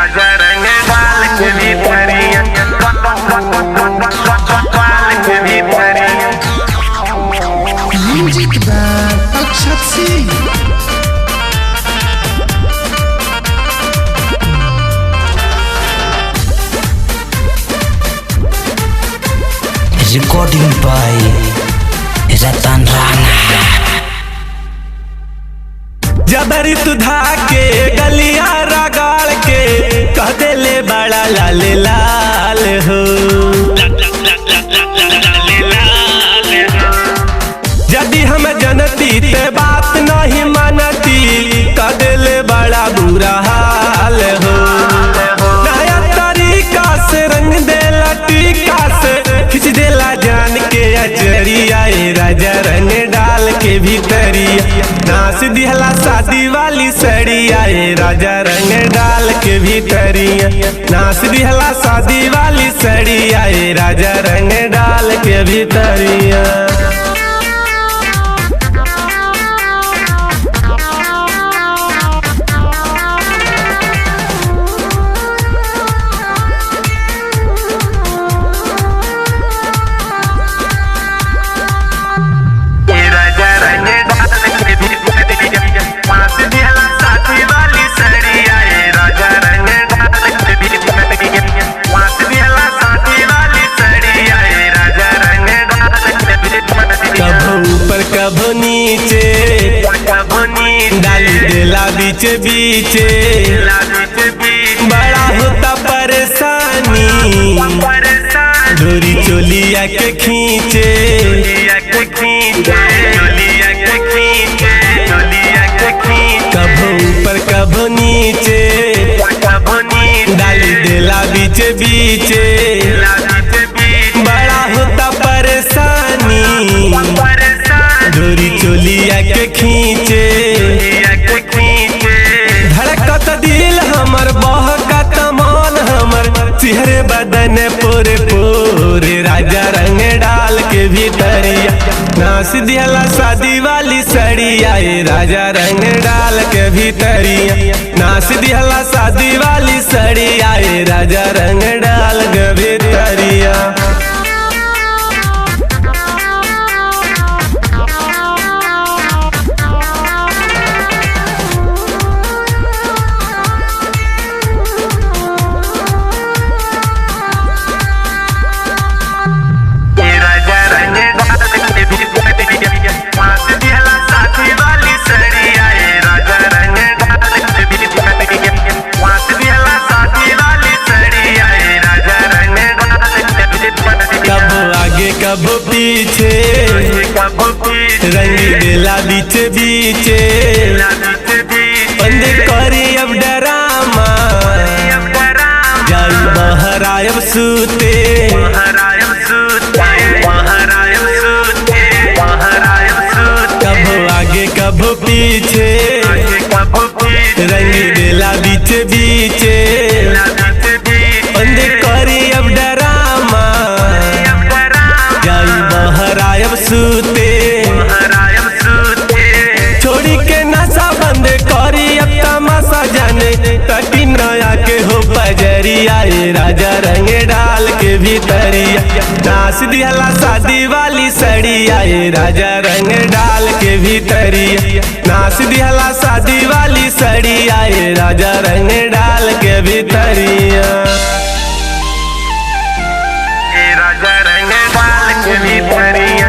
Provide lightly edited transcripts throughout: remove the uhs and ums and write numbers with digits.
राजा रंग डाल के भीतरिया के भीतरिया। Music by Akshat Singh. Recording by Ratan Rana. जबरी तुधा के गलिया रगाड़ के कह देले बड़ा लाल लाल हो। यदि हम जनती ते बात नहीं मानती कह देले बड़ा बुरा हाल हो। नया तरीका से रंग देला टीका से खिंच देला जान के अचरिया। राजा रंग डाल के भीतरिया नाच दिहला शादी वाली सड़िया। राजा रंग डाल के भीतरिया नाच दिहला शादी वाली सड़िया। राजा रंग डाल के भीतरिया। कभो नीचे डाली देला बीच बीचे बड़ा होता परेशानी। डोरी चोलिया के खींचे कभो ऊपर कभो नीचे डाली देला बीच बीचे बड़ा होता परेशानी। डोरी चोलिया के खींचे धड़कत दिल हमर बहकत मन हमर सिहरे बदन पोरे पोरे। राजा रंग डाल के भीतरिया नाच दिहला शादी वाली सड़िया। राजा रंग डाल के भीतरिया नाच दिहला शादी वाली सड़िया। राजा रंग डाल के भीतरिया। कबो पीछे रंग देला बीच बीचे बंद करी अब डरामा जाई बहरायब सूते। कबो आगे कबो पीछे रंग देला बीच बीचे बंद करी अब डरामा बहरायब सूते। छोड़ी के नशा बंद करी अब तमाशा जाने तटी नया के हो बजरिया। राजा रंग डाल के भीतरिया नाच दिहला शादी वाली सड़िया। राजा रंग डाल के भीतरिया नाच दिहला शादी वाली सड़िया। राजा रंग डाल के भीतरिया। राजा रंग डाल के भीतरिया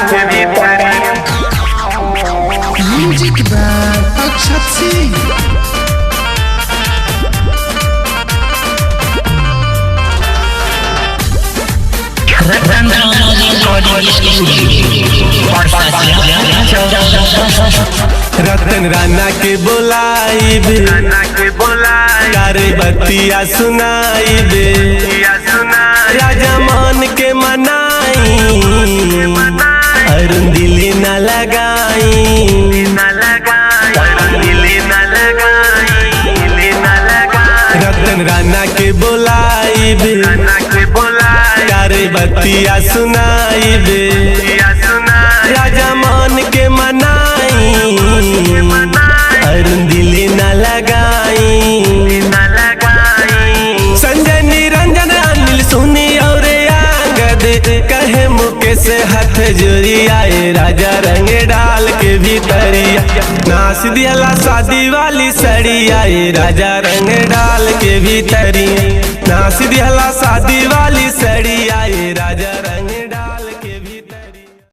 के भीतरिया। Music by Akshat Singh. रतन राणा के बोलाई तारे बतिया सुनाई दे। राजा मान के मनाई अरुण दिली न लगाई। रतन राणा के बोलाई तारे बतिया सुनाई दे। राजा मान के मनाई अरुण दिली न लगा। उनके से हाथ जोड़ी आए राजा रंग डाल के भीतरिया नाच दिहला शादी वाली सड़ी आए राजा रंग डाल के भीतरिया नाच दिहला शादी वाली सड़ी आए राजा